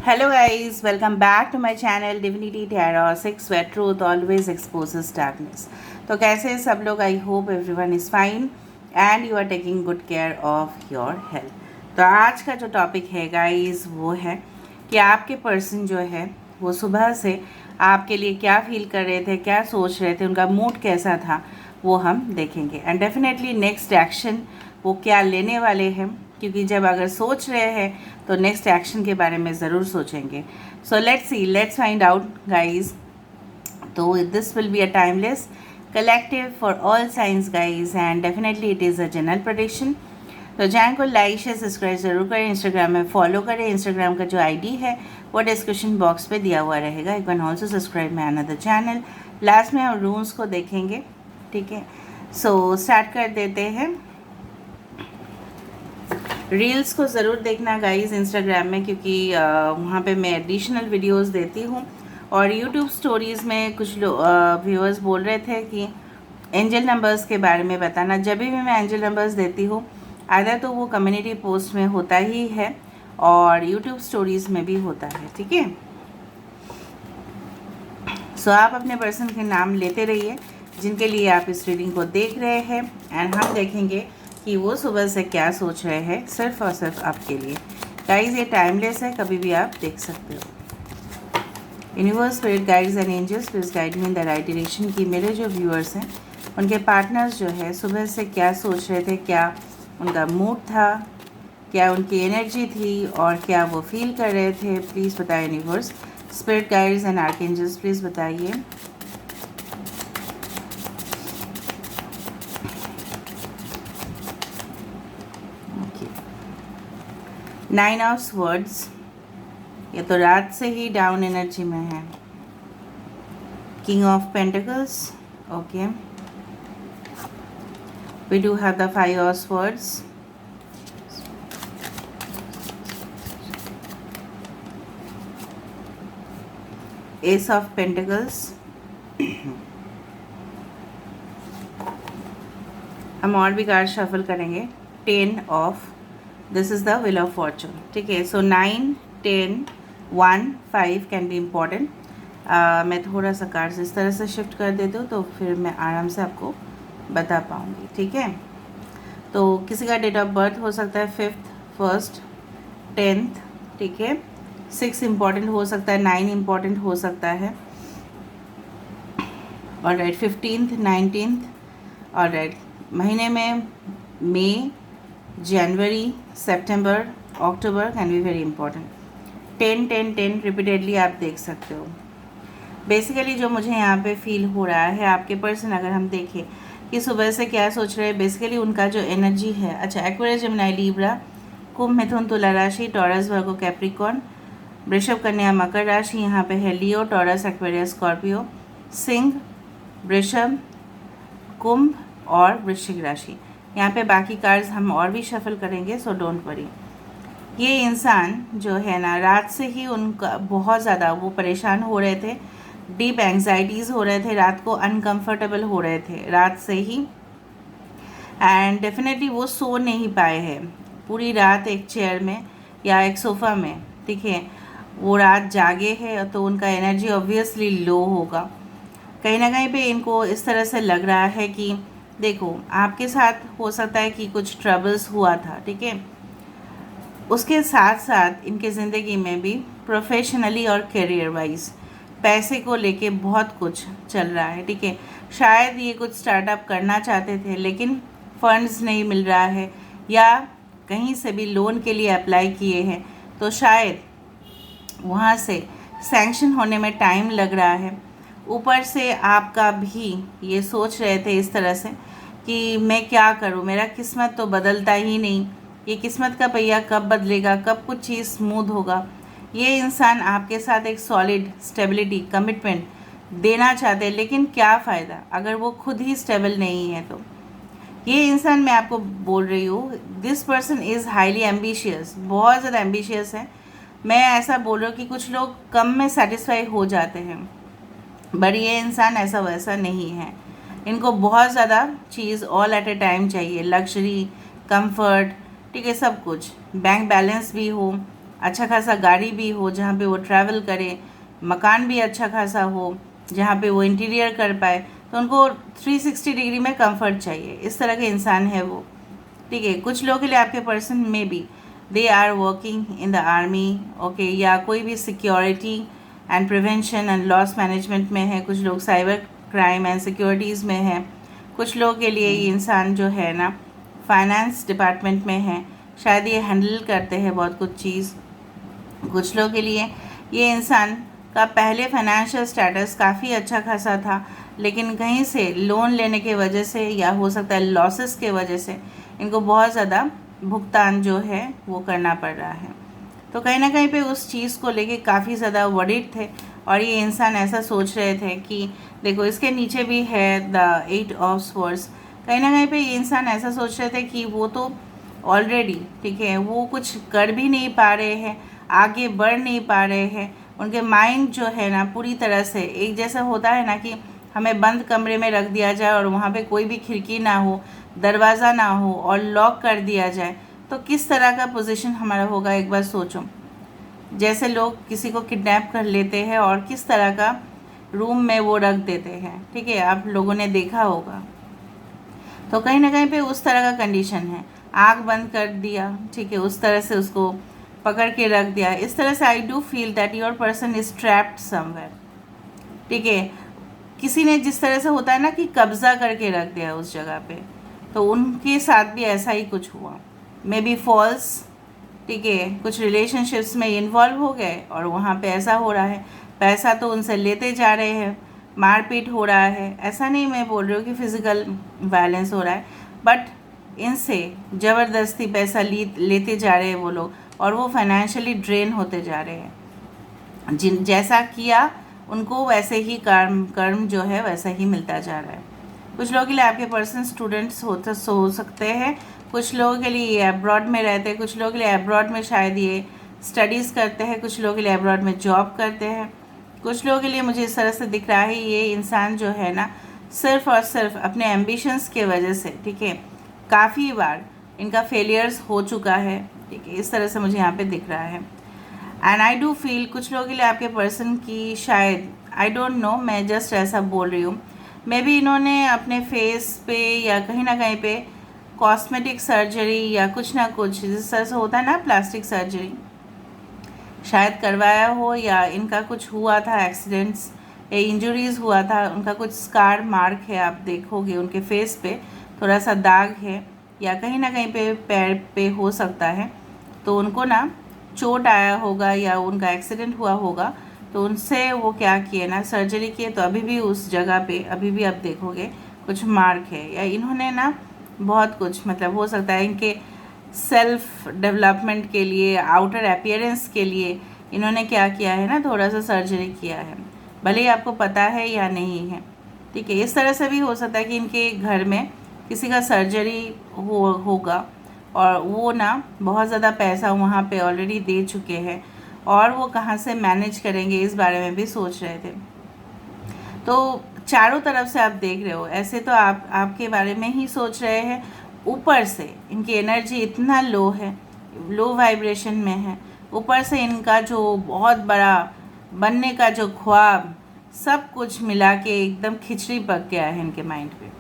Hello guys, welcome back to my channel Divinity Tarot 6 where truth always exposes darkness। तो कैसे हैं सब लोग? I hope everyone is fine and you are taking good care of your health. तो आज का जो topic है गाइस वो है कि आपके पर्सन जो है वो सुबह से आपके लिए क्या फील कर रहे थे, क्या सोच रहे थे, उनका मूड कैसा था, वो हम देखेंगे एंड डेफिनेटली नेक्स्ट एक्शन वो क्या लेने वाले हैं, क्योंकि जब अगर सोच रहे हैं तो नेक्स्ट एक्शन के बारे में ज़रूर सोचेंगे। So let's find out guys. तो this will be a timeless collective for all science guys and definitely it is a general prediction. तो चैनल को लाइक शेयर सब्सक्राइब ज़रूर करें, इंस्टाग्राम में फॉलो करें। इंस्टाग्राम का जो आईडी है वो डिस्क्रिप्शन बॉक्स पे दिया हुआ रहेगा। You can also subscribe my another channel. Last में हम रूल्स को देखेंगे, ठीक है। सो स्टार्ट कर देते हैं। रील्स को ज़रूर देखना गाइस इंस्टाग्राम में, क्योंकि वहाँ पे मैं एडिशनल वीडियोस देती हूँ। और यूट्यूब स्टोरीज़ में कुछ व्यूअर्स बोल रहे थे कि एंजल नंबर्स के बारे में बताना। जब भी मैं एंजल नंबर्स देती हूँ आधा तो वो कम्युनिटी पोस्ट में होता ही है और यूट्यूब स्टोरीज़ में भी होता है, ठीक है। सो आप अपने पर्सन के नाम लेते रहिए जिनके लिए आप इस रीडिंग को देख रहे हैं एंड हम देखेंगे कि वो सुबह से क्या सोच रहे हैं सिर्फ और सिर्फ आपके लिए। गाइस ये टाइमलेस है, कभी भी आप देख सकते हो। Universe, spirit, guides and angels please guide me in the right direction. कि मेरे जो व्यूअर्स हैं उनके पार्टनर्स जो है सुबह से क्या सोच रहे थे, क्या उनका मूड था, क्या उनकी एनर्जी थी और क्या वो फील कर रहे थे, प्लीज़ बताएं universe. Spirit, guides and archangels please बताइए। नाइन ऑफ स्वर्ड्स, ये तो रात से ही डाउन एनर्जी में है। King of pentacles, okay. We do have the five of swords, ace of pentacles. हम और भी कार्ड शफल करेंगे। 10 of, this is the wheel of fortune, ठीक है। So 9, 10, 1, 5 can be important. मैं थोड़ा सा कार्ड्स इस तरह से शिफ्ट कर देती हूँ तो फिर मैं आराम से आपको बता पाऊँगी, ठीक है। तो किसी का डेट ऑफ बर्थ हो सकता है 5th, 1st, 10th, ठीक है। 6 इम्पॉर्टेंट हो सकता है, 9 इम्पॉर्टेंट हो सकता है, और राइट 15th, 19th, और राइट महीने में मई, जनवरी, सितंबर, October can be very important. 10, 10, 10 repeatedly आप देख सकते हो। बेसिकली जो मुझे यहाँ पे फील हो रहा है आपके पर्सन, अगर हम देखें कि सुबह से क्या सोच रहे हैं, बेसिकली उनका जो एनर्जी है, अच्छा, एक्वेरियस, जेमिनी, लिब्रा, कुंभ, मिथुन, तुला राशि, टॉरस, वर्गो, कैप्रिकॉर्न, वृषभ, कन्या, मकर राशि, यहाँ पे है लियो, टॉरस, एक्वेरियस, स्कॉर्पियो, सिंह, वृषभ, कुंभ और वृश्चिक राशि। यहाँ पे बाकी कार्ड्स हम और भी शफल करेंगे, सो डोंट वरी। ये इंसान जो है ना, रात से ही उनका बहुत ज़्यादा वो परेशान हो रहे थे, डीप एंग्जाइटीज़ हो रहे थे, रात को अनकंफर्टेबल हो रहे थे रात से ही, एंड डेफिनेटली वो सो नहीं पाए हैं पूरी रात एक चेयर में या एक सोफ़ा में, ठीक है। वो रात जागे हैं तो उनका एनर्जी ऑब्वियसली लो होगा। कहीं ना कहीं पे इनको इस तरह से लग रहा है कि देखो आपके साथ हो सकता है कि कुछ ट्रबल्स हुआ था, ठीक है। उसके साथ साथ इनके ज़िंदगी में भी प्रोफेशनली और करियर वाइज पैसे को लेके बहुत कुछ चल रहा है, ठीक है। शायद ये कुछ स्टार्टअप करना चाहते थे लेकिन फंड्स नहीं मिल रहा है, या कहीं से भी लोन के लिए अप्लाई किए हैं तो शायद वहाँ से सैंक्शन होने में टाइम लग रहा है। ऊपर से आपका भी ये सोच रहे थे इस तरह से कि मैं क्या करूं, मेरा किस्मत तो बदलता ही नहीं, ये किस्मत का पहिया कब बदलेगा, कब कुछ चीज़ स्मूथ होगा। ये इंसान आपके साथ एक सॉलिड स्टेबिलिटी, कमिटमेंट देना चाहते हैं, लेकिन क्या फ़ायदा अगर वो खुद ही स्टेबल नहीं है। तो ये इंसान, मैं आपको बोल रही हूँ, this person is highly ambitious, बहुत ज़्यादा एम्बिशियस है। मैं ऐसा बोल रही हूँ कि कुछ लोग कम में सेटिस्फाई हो जाते हैं, बट ये इंसान ऐसा वैसा नहीं है। इनको बहुत ज़्यादा चीज़ ऑल एट ए टाइम चाहिए, लग्जरी, कंफर्ट, ठीक है, सब कुछ, बैंक बैलेंस भी हो, अच्छा खासा गाड़ी भी हो जहाँ पे वो ट्रैवल करे, मकान भी अच्छा खासा हो जहाँ पे वो इंटीरियर कर पाए, तो उनको 360 डिग्री में कंफर्ट चाहिए। इस तरह के इंसान है वो, ठीक है। कुछ लोगों के लिए आपके पर्सन में भी they are working in the army, okay, या कोई भी security and prevention and loss management में है, कुछ लोग साइबर क्राइम एंड सिक्योरिटीज़ में है, कुछ लोगों के लिए ये इंसान जो है ना फाइनेंस डिपार्टमेंट में है, शायद ये हैंडल करते हैं बहुत कुछ चीज़। कुछ लोगों के लिए ये इंसान का पहले फाइनेंशियल स्टेटस काफ़ी अच्छा खासा था, लेकिन कहीं से लोन लेने के वजह से या हो सकता है लॉसेस के वजह से इनको बहुत ज़्यादा भुगतान जो है वो करना पड़ रहा है। तो कहीं ना कहीं पे उस चीज़ को लेके काफ़ी ज़्यादा वरीड थे, और ये इंसान ऐसा सोच रहे थे कि देखो इसके नीचे भी है द 8 ऑफ स्वॉर्ड्स। कहीं ना कहीं पे ये इंसान ऐसा सोच रहे थे कि वो तो ऑलरेडी, ठीक है, वो कुछ कर भी नहीं पा रहे हैं, आगे बढ़ नहीं पा रहे हैं। उनके माइंड जो है ना पूरी तरह से एक जैसा होता है ना कि हमें बंद कमरे में रख दिया जाए और वहाँ पे कोई भी खिड़की ना हो, दरवाज़ा ना हो और लॉक कर दिया जाए, तो किस तरह का पोजीशन हमारा होगा एक बार सोचो। जैसे लोग किसी को किडनैप कर लेते हैं और किस तरह का रूम में वो रख देते हैं, ठीक है, आप लोगों ने देखा होगा। तो कहीं ना कहीं पे उस तरह का कंडीशन है, आँख बंद कर दिया, ठीक है, उस तरह से उसको पकड़ के रख दिया। इस तरह से I do feel that your person is trapped somewhere, ठीक है। किसी ने जिस तरह से होता है ना कि कब्जा करके रख दिया उस जगह पे, तो उनके साथ भी ऐसा ही कुछ हुआ, मे बी फॉल्स, ठीक है, कुछ रिलेशनशिप्स में इन्वॉल्व हो गए और वहाँ पे ऐसा हो रहा है। पैसा तो उनसे लेते जा रहे हैं, मारपीट हो रहा है, ऐसा नहीं मैं बोल रही हूँ कि फिज़िकल वायलेंस हो रहा है, बट इनसे ज़बरदस्ती पैसा लेते जा रहे हैं वो लोग, और वो फाइनेंशियली ड्रेन होते जा रहे हैं। जिन जैसा किया उनको वैसे ही कर्म जो है वैसा ही मिलता जा रहा है। कुछ लोगों के लिए आपके पर्सन स्टूडेंट्स हो सकते हैं, कुछ लोगों के लिए ये अब्रॉड में रहते हैं, कुछ लोगों के लिए अब्रॉड में शायद ये स्टडीज़ करते हैं, कुछ लोगों के लिए अब्रॉड में जॉब करते हैं। कुछ लोगों के लिए मुझे इस तरह से दिख रहा है ये इंसान जो है ना सिर्फ और सिर्फ अपने एम्बिशंस के वजह से, ठीक है, काफ़ी बार इनका फेलियर्स हो चुका है, ठीक है, इस तरह से मुझे यहाँ पे दिख रहा है। एंड आई डू फील कुछ लोगों के लिए आपके पर्सन की शायद, आई डोंट नो, मैं जस्ट ऐसा बोल रही हूँ, मे बी इन्होंने अपने फेस पे या कहीं ना कहीं पे कॉस्मेटिक सर्जरी या कुछ ना कुछ जिस तरह से होता है ना प्लास्टिक सर्जरी शायद करवाया हो, या इनका कुछ हुआ था एक्सीडेंट्स या इंजरीज हुआ था, उनका कुछ स्कार मार्क है, आप देखोगे उनके फेस पे थोड़ा सा दाग है, या कहीं ना कहीं पे पैर पे हो सकता है, तो उनको ना चोट आया होगा या उनका एक्सीडेंट हुआ होगा, तो उनसे वो क्या किए ना सर्जरी किए, तो अभी भी उस जगह पे अभी भी आप देखोगे कुछ मार्क है, या इन्होंने ना बहुत कुछ मतलब हो सकता है इनके सेल्फ डेवलपमेंट के लिए, आउटर अपीयरेंस के लिए इन्होंने क्या किया है ना थोड़ा सा सर्जरी किया है, भले ही आपको पता है या नहीं है, ठीक है। इस तरह से भी हो सकता है कि इनके घर में किसी का सर्जरी होगा और वो ना बहुत ज़्यादा पैसा वहाँ पे ऑलरेडी दे चुके हैं, और वो कहाँ से मैनेज करेंगे इस बारे में भी सोच रहे थे। तो चारों तरफ से आप देख रहे हो, ऐसे तो आप आपके बारे में ही सोच रहे हैं, ऊपर से इनकी एनर्जी इतना लो है, लो वाइब्रेशन में है, ऊपर से इनका जो बहुत बड़ा बनने का जो ख्वाब सब कुछ मिला के एकदम खिचड़ी पक गया है इनके माइंड पे।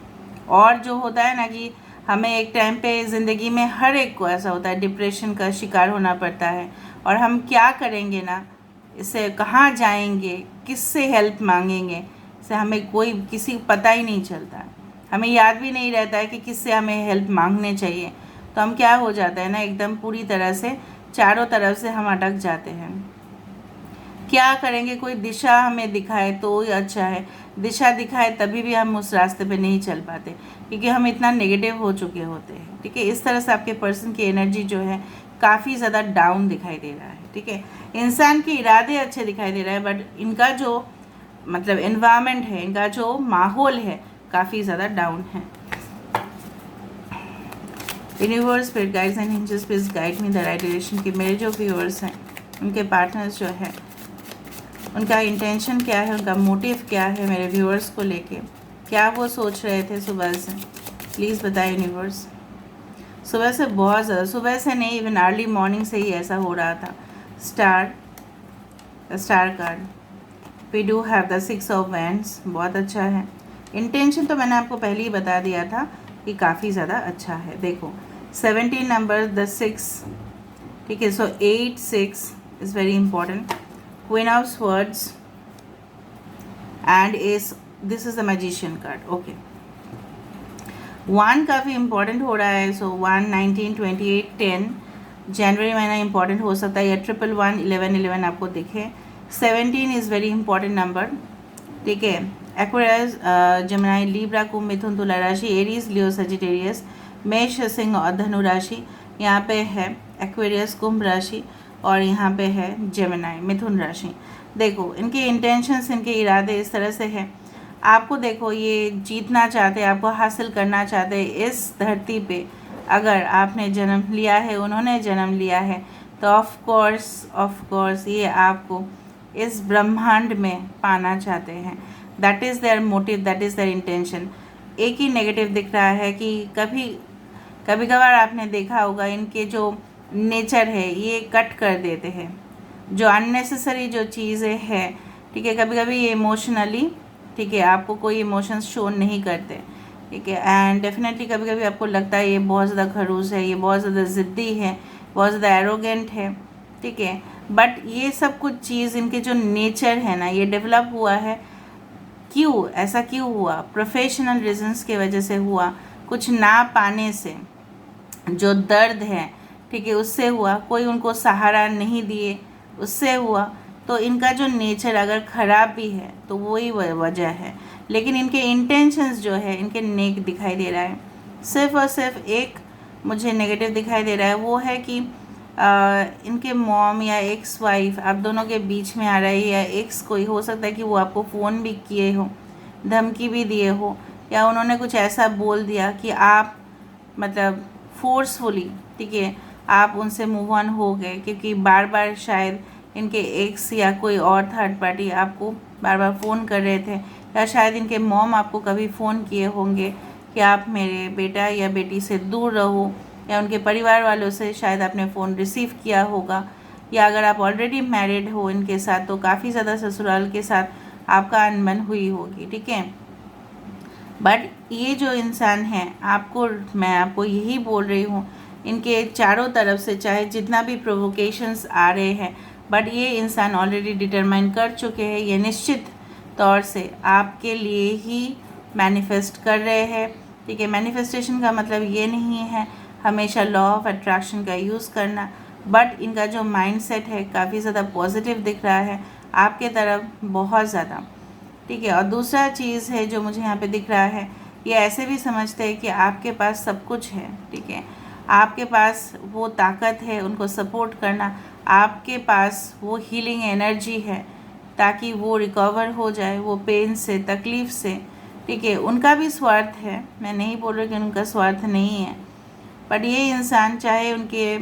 और जो होता है ना कि हमें एक टाइम पे ज़िंदगी में हर एक को ऐसा होता है डिप्रेशन का शिकार होना पड़ता है, और हम क्या करेंगे ना, इससे कहाँ जाएंगे, किससे हेल्प मांगेंगे, से हमें कोई किसी को पता ही नहीं चलता, हमें याद भी नहीं रहता है कि किससे हमें हेल्प मांगने चाहिए। तो हम क्या हो जाता है ना एकदम पूरी तरह से चारों तरफ से हम अटक जाते हैं। क्या करेंगे, कोई दिशा हमें दिखाए तो ही अच्छा है, दिशा दिखाए तभी भी हम उस रास्ते पे नहीं चल पाते क्योंकि हम इतना नेगेटिव हो चुके होते हैं, ठीक है। इस तरह से आपके पर्सन की एनर्जी जो है काफ़ी ज़्यादा डाउन दिखाई दे रहा है, ठीक है। इंसान के इरादे अच्छे दिखाई दे रहे हैं, बट इनका जो मतलब एनवायरनमेंट है, इनका जो माहौल है काफ़ी ज़्यादा डाउन है। Universe spirit guides and angels please guide me the right direction कि मेरे जो व्यूअर्स हैं उनके पार्टनर्स जो है उनका इंटेंशन क्या है, उनका मोटिव क्या है मेरे व्यूअर्स को लेके, क्या वो सोच रहे थे सुबह से, प्लीज़ बताएं यूनिवर्स। सुबह से बहुत ज़्यादा, सुबह से नहीं, इवन अर्ली मॉर्निंग से ही ऐसा हो रहा था, star card, we do have the 6 of wands, बहुत अच्छा है। इंटेंशन तो मैंने आपको पहले ही बता दिया था कि काफ़ी ज़्यादा अच्छा है। देखो 17 नंबर, द 6, ठीक है। सो 8 6 is very important. Queen of swords and is, this is the magician card, okay. 1 काफ़ी इंपॉर्टेंट हो रहा है। सो 1 19 28 10 जनवरी महीना इंपॉर्टेंट हो सकता है, या 111 11 11 आपको दिखे। 17 इज़ वेरी इंपॉर्टेंट नंबर, ठीक है। एक्वेरियस, जमिनी, लीब्रा, कुंभ, मिथुन, तुला राशि, एरीज, लियो, सजिटेरियस, मेष, सिंह और धनु राशि। यहाँ पे है एक्वेरियस कुंभ राशि, और यहाँ पे है जमिनी मिथुन राशि। देखो इनके इंटेंशंस, इनके इरादे इस तरह से हैं। आपको देखो ये जीतना चाहते, आपको हासिल करना चाहते। इस धरती पे अगर आपने जन्म लिया है, उन्होंने जन्म लिया है, तो ऑफ कोर्स ये आपको इस ब्रह्मांड में पाना चाहते हैं। That is their motive, that is their intention. एक ही नेगेटिव दिख रहा है कि कभी कभार आपने देखा होगा इनके जो नेचर है ये कट कर देते हैं, जो अननेसेसरी जो चीज़ें हैं, ठीक है। कभी कभी ये इमोशनली, ठीक है, आपको कोई इमोशंस शो नहीं करते, ठीक है। एंड डेफिनेटली कभी कभी आपको लगता है ये बहुत ज़्यादा खड़ूस है, ये बहुत ज़्यादा ज़िद्दी है, बहुत ज़्यादा एरोगेंट है, ठीक है। बट ये सब कुछ चीज़, इनके जो नेचर है ना, ये डेवलप हुआ है। क्यों ऐसा क्यों हुआ? प्रोफेशनल रीजंस की वजह से हुआ, कुछ ना पाने से जो दर्द है, ठीक है, उससे हुआ। कोई उनको सहारा नहीं दिए, उससे हुआ। तो इनका जो नेचर अगर ख़राब भी है तो वही वजह है। लेकिन इनके इंटेंशंस जो है, इनके नेक दिखाई दे रहा है। सिर्फ और सिर्फ एक मुझे नेगेटिव दिखाई दे रहा है, वो है कि इनके मॉम या एक्स वाइफ आप दोनों के बीच में आ रहा है, या एक्स कोई हो सकता है कि वो आपको फ़ोन भी किए हो, धमकी भी दिए हो, या उन्होंने कुछ ऐसा बोल दिया कि आप मतलब फोर्सफुली, ठीक है, आप उनसे मूव ऑन हो गए, क्योंकि बार बार शायद इनके एक्स या कोई और थर्ड पार्टी आपको बार बार फ़ोन कर रहे थे, या शायद इनके मॉम आपको कभी फ़ोन किए होंगे कि आप मेरे बेटा या बेटी से दूर रहो, या उनके परिवार वालों से शायद आपने फ़ोन रिसीव किया होगा। या अगर आप ऑलरेडी मैरिड हो इनके साथ, तो काफ़ी ज़्यादा ससुराल के साथ आपका अनबन हुई होगी, ठीक है। बट ये जो इंसान है, मैं आपको यही बोल रही हूँ, इनके चारों तरफ से चाहे जितना भी प्रोवोकेशंस आ रहे हैं, बट ये इंसान ऑलरेडी डिटरमाइन कर चुके हैं, ये निश्चित तौर से आपके लिए ही मैनिफेस्ट कर रहे हैं, ठीक है। मैनिफेस्टेशन का मतलब ये नहीं है हमेशा लॉ ऑफ अट्रैक्शन का यूज़ करना, बट इनका जो माइंडसेट है काफ़ी ज़्यादा पॉजिटिव दिख रहा है आपके तरफ, बहुत ज़्यादा, ठीक है। और दूसरा चीज़ है जो मुझे यहाँ पे दिख रहा है, ये ऐसे भी समझते हैं कि आपके पास सब कुछ है, ठीक है, आपके पास वो ताकत है उनको सपोर्ट करना, आपके पास वो हीलिंग एनर्जी है ताकि वो रिकवर हो जाए वो पेन से, तकलीफ़ से, ठीक है। उनका भी स्वार्थ है, मैं नहीं बोल रही कि उनका स्वार्थ नहीं है, बट ये इंसान चाहे उनके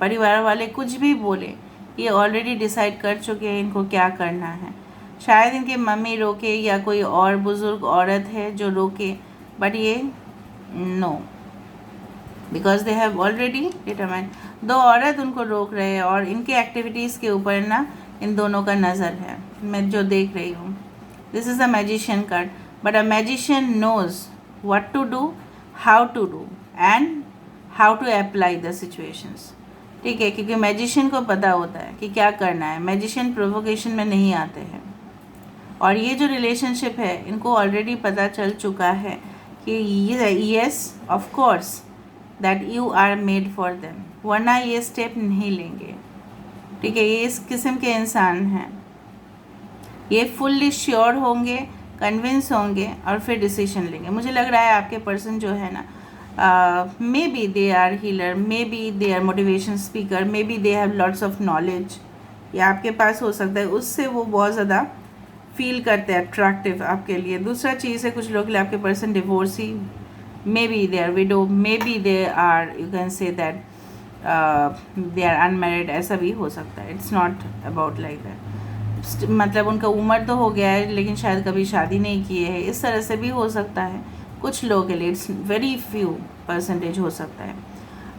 परिवार वाले कुछ भी बोले, ये ऑलरेडी डिसाइड कर चुके हैं इनको क्या करना है। शायद इनके मम्मी रोके या कोई और बुज़ुर्ग औरत है जो रोके, बट ये no, because they have already determined. दो औरत उनको रोक रहे हैं और इनके एक्टिविटीज़ के ऊपर ना इन दोनों का नज़र है, मैं जो देख रही हूँ। This is a magician card, but a magician knows what to do, how to do and how to apply the situations, ठीक है, क्योंकि मैजिशियन को पता होता है कि क्या करना है। मैजिशियन प्रोवोकेशन में नहीं आते हैं। और ये जो रिलेशनशिप है इनको ऑलरेडी पता चल चुका है कि yes of course that you are made for them, वरना ये स्टेप नहीं लेंगे, ठीक है। ये इस किस्म के इंसान हैं, ये फुल्ली श्योर होंगे, कन्विंस होंगे और फिर डिसीजन लेंगे। मुझे लग रहा है आपके पर्सन जो है ना, maybe they are healer, maybe they are motivation speaker, maybe they have lots of knowledge, ये आपके पास हो सकता है, उससे वो बहुत ज़्यादा फील करते हैं अट्रैक्टिव आपके लिए। दूसरा चीज़ है कुछ लोग के लिए आपके person divorcee, maybe they are widow, maybe they are, you can say that they are unmarried, ऐसा भी हो सकता है। It's not about like that, मतलब उनका उम्र तो हो गया है लेकिन शायद कभी शादी नहीं किए हैं, इस तरह से भी हो सकता है कुछ लोगों के लिए। इट्स वेरी फ्यू परसेंटेज हो सकता है।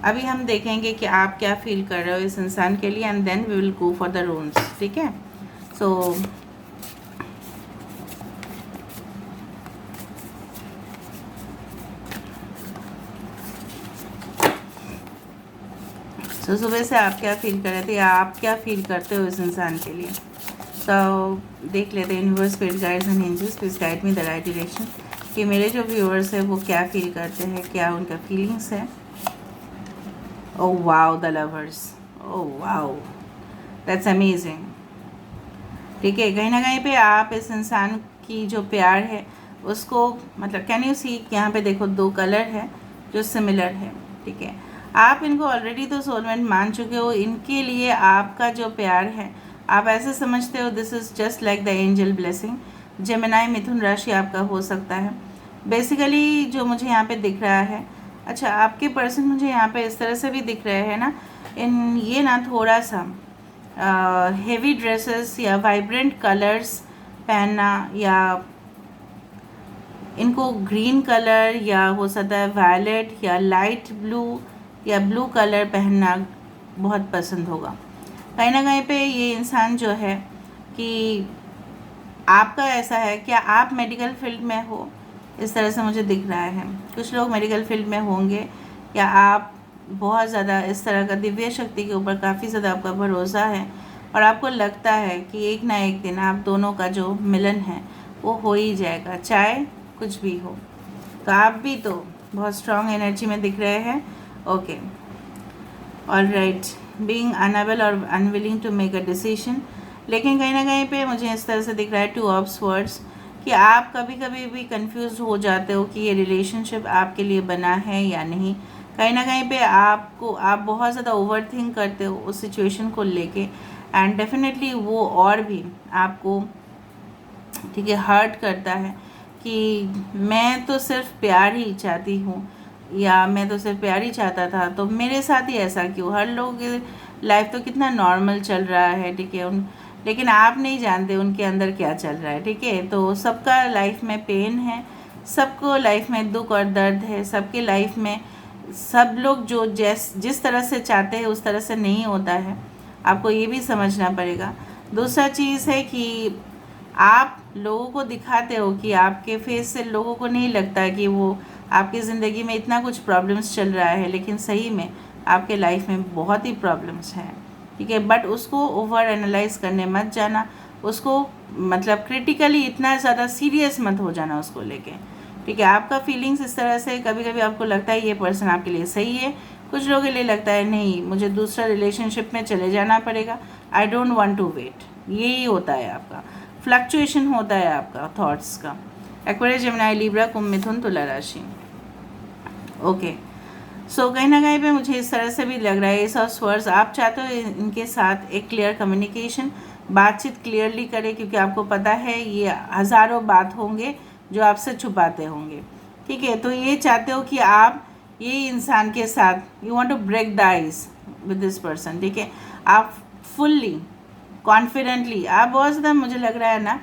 अभी हम देखेंगे कि आप क्या फील कर रहे हो इस इंसान के लिए, and then we will go for the runes, ठीक है। सो सुबह से आप क्या फील कर रहे थे या आप क्या फील करते हो इस इंसान के लिए। तो देख लेते हैं universe, spirit guides and angels, please guide me the right direction कि मेरे जो व्यूअर्स है वो क्या फील करते हैं, क्या उनका फीलिंग्स है। Oh wow, the lovers, oh wow, that's amazing. ठीक है, कहीं ना कहीं पे आप इस इंसान की जो प्यार है उसको, मतलब कैन यू सी, यहाँ पे देखो 2 कलर है जो सिमिलर है, ठीक है। आप इनको ऑलरेडी तो सोलमेट मान चुके हो। इनके लिए आपका जो प्यार है, आप ऐसे समझते हो this is just like the angel blessing. Gemini, मिथुन राशि आपका हो सकता है। बेसिकली जो मुझे यहाँ पे दिख रहा है, अच्छा आपके पर्सन मुझे यहाँ पे इस तरह से भी दिख रहे हैं ना, इन ये ना थोड़ा सा हेवी ड्रेसेस या वाइब्रेंट कलर्स पहनना, या इनको ग्रीन कलर या हो सकता है वायलेट या लाइट ब्लू या ब्लू कलर पहनना बहुत पसंद होगा। कहीं ना कहीं पे ये इंसान जो है कि आपका ऐसा है, क्या आप मेडिकल फील्ड में हो, इस तरह से मुझे दिख रहा है। कुछ लोग मेडिकल फील्ड में होंगे, या आप बहुत ज़्यादा इस तरह का दिव्य शक्ति के ऊपर काफ़ी ज़्यादा आपका भरोसा है, और आपको लगता है कि एक ना एक दिन आप दोनों का जो मिलन है वो हो ही जाएगा, चाहे कुछ भी हो। तो आप भी तो बहुत स्ट्रॉन्ग एनर्जी में दिख रहे हैं। ओके, ऑलराइट, बीइंग अनएबल और unwilling to make a decision. लेकिन कहीं ना कहीं पे मुझे इस तरह से दिख रहा है 2 ऑफ स्वर्ड्स, कि आप कभी कभी भी कंफ्यूज हो जाते हो कि ये रिलेशनशिप आपके लिए बना है या नहीं। कहीं ना कहीं पे आप बहुत ज़्यादा ओवर थिंक करते हो उस सिचुएशन को लेके, एंड डेफिनेटली वो और भी आपको, ठीक है, हर्ट करता है कि मैं तो सिर्फ प्यार ही चाहती हूँ, या मैं तो सिर्फ प्यार ही चाहता था, तो मेरे साथ ही ऐसा क्यों। हर लोग लाइफ तो कितना नॉर्मल चल रहा है, ठीक है, लेकिन आप नहीं जानते उनके अंदर क्या चल रहा है, ठीक है। तो सबका लाइफ में पेन है, सबको लाइफ में दुख और दर्द है, सबके लाइफ में सब लोग जो जिस तरह से चाहते हैं उस तरह से नहीं होता है, आपको ये भी समझना पड़ेगा। दूसरा चीज़ है कि आप लोगों को दिखाते हो कि आपके फेस से लोगों को नहीं लगता कि वो आपकी ज़िंदगी में इतना कुछ प्रॉब्लम्स चल रहा है, लेकिन सही में आपके लाइफ में बहुत ही प्रॉब्लम्स हैं, ठीक है। बट उसको ओवर एनालाइज करने मत जाना, उसको मतलब क्रिटिकली इतना ज़्यादा सीरियस मत हो जाना उसको लेके, ठीक है। आपका फीलिंग्स इस तरह से, कभी कभी आपको लगता है ये पर्सन आपके लिए सही है, कुछ लोगों के लिए लगता है नहीं मुझे दूसरा रिलेशनशिप में चले जाना पड़ेगा, I don't want to wait. यही होता है आपका फ्लक्चुएशन होता है आपका थॉट्स का। एक्वेरियस, जेमिनी, लिब्रा, कुंभ, मिथुन, तुला राशि। ओके, सो कहीं ना कहीं पे मुझे इस तरह से भी लग रहा है, ये स्वर्स आप चाहते हो इनके साथ एक क्लियर कम्युनिकेशन, बातचीत क्लियरली करें, क्योंकि आपको पता है ये हज़ारों बात होंगे जो आपसे छुपाते होंगे, ठीक है। तो ये चाहते हो कि आप ये इंसान के साथ you want to break the ice with this person, ठीक है। आप फुल्ली कॉन्फिडेंटली, आप बहुत ज़्यादा मुझे लग रहा है ना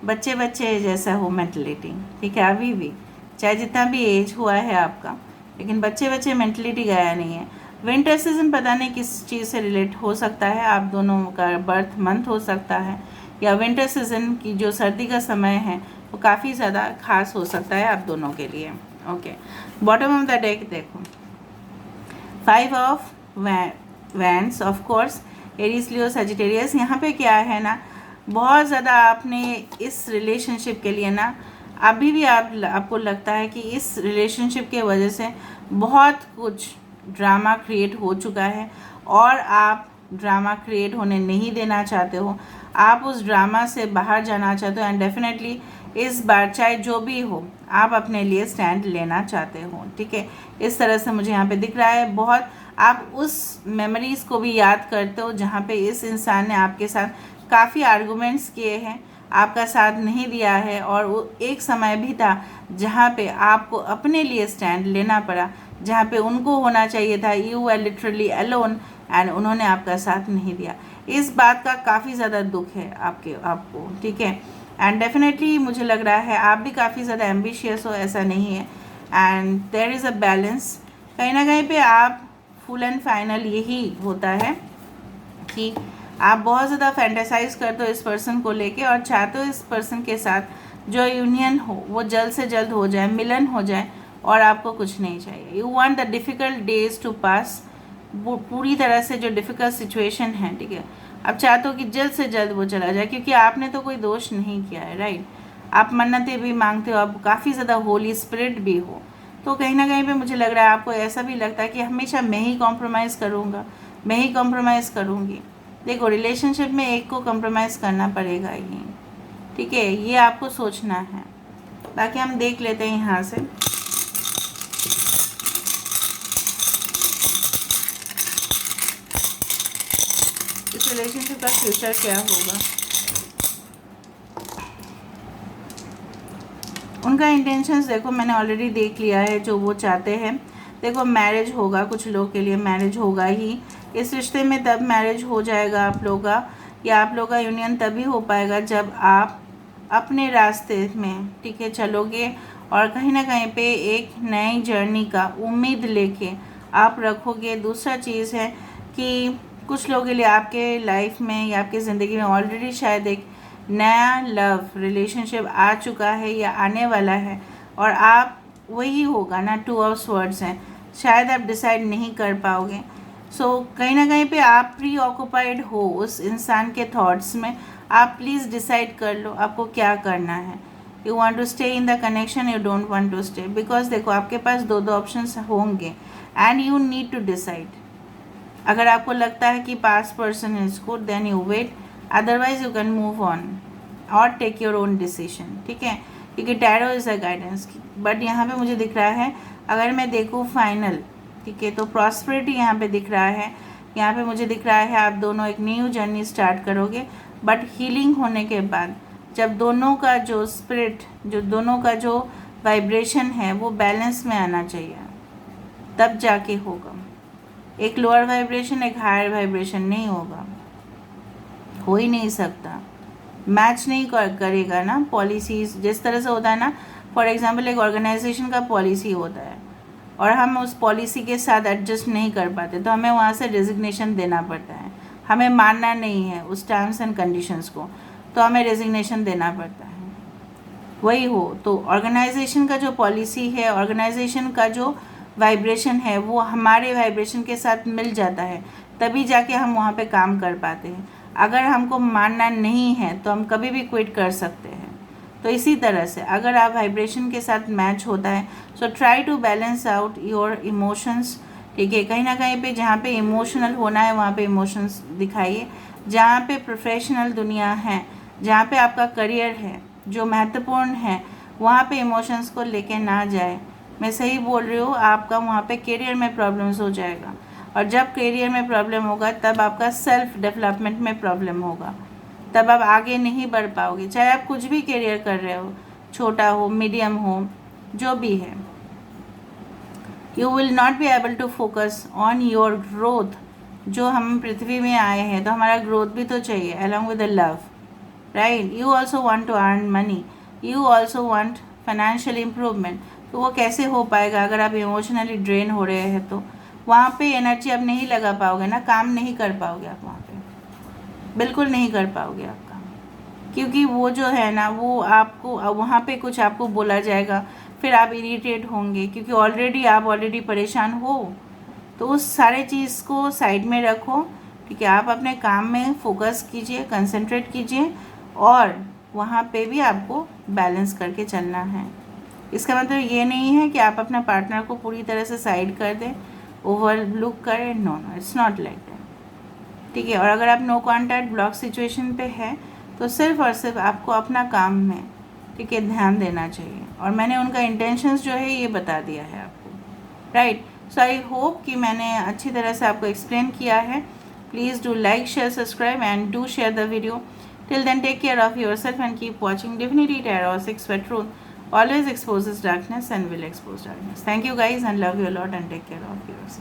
बच्चे बच्चे जैसा हो मेंटलिटी, ठीक है। अभी भी चाहे जितना भी एज हुआ है आपका, लेकिन बच्चे बच्चे मेंटलिटी गया नहीं है। विंटर सीजन पता नहीं किस चीज़ से रिलेट हो सकता है, आप दोनों का बर्थ मंथ हो सकता है, या विंटर सीजन की जो सर्दी का समय है वो काफ़ी ज़्यादा खास हो सकता है आप दोनों के लिए। Okay, bottom of the deck देखो, 5 of wands, of course Aries, Leo, Sagittarius. यहाँ पे क्या है ना, बहुत ज़्यादा आपने इस रिलेशनशिप के लिए ना, अभी भी आपको लगता है कि इस रिलेशनशिप के वजह से बहुत कुछ ड्रामा क्रिएट हो चुका है, और आप ड्रामा क्रिएट होने नहीं देना चाहते हो, आप उस ड्रामा से बाहर जाना चाहते हो, एंड डेफिनेटली इस बार चाहे जो भी हो आप अपने लिए स्टैंड लेना चाहते हो, ठीक है। इस तरह से मुझे यहाँ पे दिख रहा है। बहुत आप उस मेमोरीज़ को भी याद करते हो जहाँ पे इस इंसान ने आपके साथ काफ़ी आर्गूमेंट्स किए हैं, आपका साथ नहीं दिया है, और वो एक समय भी था जहाँ पे आपको अपने लिए स्टैंड लेना पड़ा, जहाँ पे उनको होना चाहिए था, you are literally alone, and उन्होंने आपका साथ नहीं दिया। इस बात का काफ़ी ज़्यादा दुख है आपको, ठीक है। एंड डेफिनेटली मुझे लग रहा है आप भी काफ़ी ज़्यादा एम्बिशियस हो, ऐसा नहीं है, and there is a balance. कहीं ना कहीं पे आप फुल एंड फाइनल यही होता है कि आप बहुत ज़्यादा फैंटेसाइज करते हो इस पर्सन को लेके और चाहते हो इस पर्सन के साथ जो यूनियन हो वो जल्द से जल्द हो जाए, मिलन हो जाए, और आपको कुछ नहीं चाहिए। You want the difficult days to pass, वो पूरी तरह से जो डिफ़िकल्ट सिचुएशन है, ठीक है, आप चाहते हो कि जल्द से जल्द वो चला जाए, क्योंकि आपने तो कोई दोष नहीं किया है, राइट। आप मन्नतें भी मांगते हो, आप काफ़ी ज़्यादा होली स्पिरिट भी हो, तो कहीं ना कहीं पे मुझे लग रहा है आपको ऐसा भी लगता है कि हमेशा मैं ही कॉम्प्रोमाइज़ करूँगा, मैं ही कॉम्प्रोमाइज़ करूँगी। देखो, रिलेशनशिप में एक को कॉम्प्रोमाइज़ करना पड़ेगा ही, ठीक है, ये आपको सोचना है। बाकी हम देख लेते हैं यहाँ से। इस रिलेशनशिप का फ्यूचर क्या होगा, उनका इंटेंशंस देखो मैंने ऑलरेडी देख लिया है जो वो चाहते हैं। देखो, मैरिज होगा, कुछ लोगों के लिए मैरिज होगा ही इस रिश्ते में, तब मैरिज हो जाएगा आप लोगों का, या आप लोगों का यूनियन तभी हो पाएगा जब आप अपने रास्ते में, ठीक है, चलोगे और कहीं ना कहीं पे एक नई जर्नी का उम्मीद लेके आप रखोगे। दूसरा चीज़ है कि कुछ लोगों के लिए आपके लाइफ में या आपकी ज़िंदगी में ऑलरेडी शायद एक नया लव रिलेशनशिप आ चुका है या आने वाला है, और आप वही होगा ना, 2 ऑफ स्वर्ड्स हैं, शायद आप डिसाइड नहीं कर पाओगे। सो कहीं ना कहीं पे आप प्री ऑक्यूपाइड हो उस इंसान के थॉट्स में। आप प्लीज़ डिसाइड कर लो आपको क्या करना है। You want to stay in the connection, you don't want to stay, because देखो आपके पास दो ऑप्शंस होंगे and you need to decide. अगर आपको लगता है कि past person is good, then you wait, otherwise you can move on और टेक योर ओन डिसीजन, ठीक है, क्योंकि tarot is a guidance. But यहाँ पे मुझे दिख रहा है, अगर मैं देखूँ फाइनल, ठीक है, तो प्रॉस्पेरिटी यहाँ पे दिख रहा है। यहाँ पे मुझे दिख रहा है आप दोनों एक न्यू जर्नी स्टार्ट करोगे, बट हीलिंग होने के बाद, जब दोनों का जो स्पिरिट, जो दोनों का जो वाइब्रेशन है वो बैलेंस में आना चाहिए, तब जाके होगा। एक लोअर वाइब्रेशन एक हायर वाइब्रेशन नहीं होगा, हो ही नहीं सकता, मैच नहीं करेगा ना। पॉलिसीज़ जिस तरह से होता है ना, फॉर एग्जांपल एक ऑर्गेनाइजेशन का पॉलिसी होता है और हम उस पॉलिसी के साथ एडजस्ट नहीं कर पाते, तो हमें वहाँ से रेजिग्नेशन देना पड़ता है। हमें मानना नहीं है उस टर्म्स एंड कंडीशंस को, तो हमें रेजिग्नेशन देना पड़ता है। वही हो तो ऑर्गेनाइजेशन का जो पॉलिसी है, ऑर्गेनाइजेशन का जो वाइब्रेशन है, वो हमारे वाइब्रेशन के साथ मिल जाता है, तभी जाके हम वहाँ पे काम कर पाते हैं। अगर हमको मानना नहीं है तो हम कभी भी क्विट कर सकते हैं। तो इसी तरह से अगर आप वाइब्रेशन के साथ मैच होता है, so try to balance out your emotions, ठीक है। कहीं ना कहीं पे जहाँ पे इमोशनल होना है वहाँ पे इमोशंस दिखाइए, जहाँ पे प्रोफेशनल दुनिया है, जहाँ पे आपका करियर है जो महत्वपूर्ण है, वहाँ पे इमोशंस को लेके ना जाए। मैं सही बोल रही हूँ, आपका वहाँ पे करियर में प्रॉब्लम्स हो जाएगा, और जब करियर में प्रॉब्लम होगा तब आपका सेल्फ डेवलपमेंट में प्रॉब्लम होगा, तब आप आगे नहीं बढ़ पाओगे। चाहे आप कुछ भी करियर कर रहे हो, छोटा हो, मीडियम हो, जो भी है, you will not be able to focus on your growth. जो हम पृथ्वी में आए हैं तो हमारा ग्रोथ भी तो चाहिए along with the love, right. You also want to earn money, you also want financial improvement. तो वो कैसे हो पाएगा अगर आप इमोशनली ड्रेन हो रहे हैं? तो वहाँ पे एनर्जी आप नहीं लगा पाओगे ना, काम नहीं कर पाओगे आप वहाँ पे, बिल्कुल नहीं कर पाओगे आप काम, क्योंकि वो जो है ना, वो आपको वहाँ पे कुछ आपको बोला जाएगा, फिर आप इरिटेट होंगे, क्योंकि ऑलरेडी परेशान हो। तो उस सारे चीज़ को साइड में रखो, ठीक है। आप अपने काम में फोकस कीजिए, कंसंट्रेट कीजिए, और वहाँ पे भी आपको बैलेंस करके चलना है। इसका मतलब ये नहीं है कि आप अपना पार्टनर को पूरी तरह से साइड कर दें, ओवरलुक करें, no, it's not like that, ठीक है। और अगर आप नो कॉन्टैक्ट ब्लॉक सिचुएशन पे है तो सिर्फ और सिर्फ आपको अपना काम में, ठीक है, ध्यान देना चाहिए। और मैंने उनका इंटेंशंस जो है ये बता दिया है आपको, राइट। सो आई होप कि मैंने अच्छी तरह से आपको एक्सप्लेन किया है। Please do like, share, subscribe and do share the video. Till then, take care of yourself and keep watching Divinity Tarot 6 for Truth. Always exposes darkness and will expose darkness. Thank you guys and love you a lot and take care of yourself.